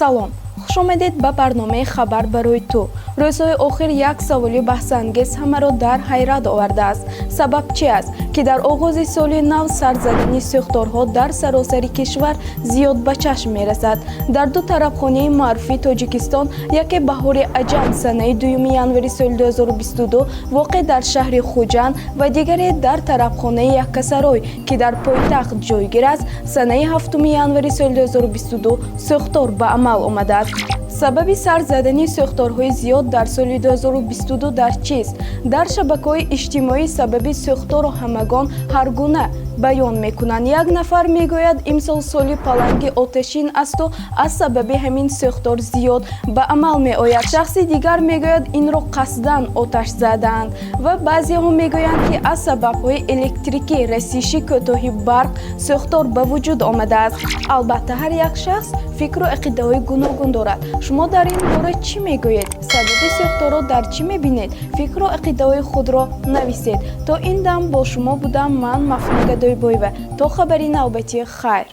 салом, хуш омадед ба барномаи хабар барои ту. рӯзҳои охир як саволи баҳсангез ҳамаро дар ҳайрат овардааст. Сабаб чи аст ки дар оғози соли нав сарзадани сӯхторҳо дар саросари кишвар зиёд ба чашм мерасад? Дар ду тарабхонаи маъруфи Тоҷикистон, яке баҳори аҷам санаи 2 январи соли 2022 воқеъ дар шаҳри Хуҷанд ва дигаре дар тарабхонаи Яккасарой, ки дар пойтахт ҷойгир аст, санаи 7 январи соли 2022 сӯхтор ба амал омадааст. Сабаби сар задани сӯхторҳои зиёд дар соли 2022 дар чист? Дар шабакаҳои иҷтимоӣ сабаби сӯхтору ҳамагон ҳар гуна баён мекунанд. Як нафар мегӯяд имсол соли паланги оташин асту аз сабаби ҳамин сӯхтор зиёд ба амал меояд. Шахси дигар мегӯяд инро қасдан оташ задаанд ва баъзеҳо мегӯянд ки аз сабабҳои электрикӣ, расиши кӯтоҳи барқ сӯхтор ба вуҷуд омадааст. Албатта ҳар як шахс фикру ақидаҳои гуногун дорад. шумо дар ин бора чӣ мегӯед? Сабаби сӯхторро дар чӣ мебинед? Фикру ақидаҳои худро нависед. То ин дам бо шумо будам ман Мафтуна Гадоибоева. То хабари навбати, хайр.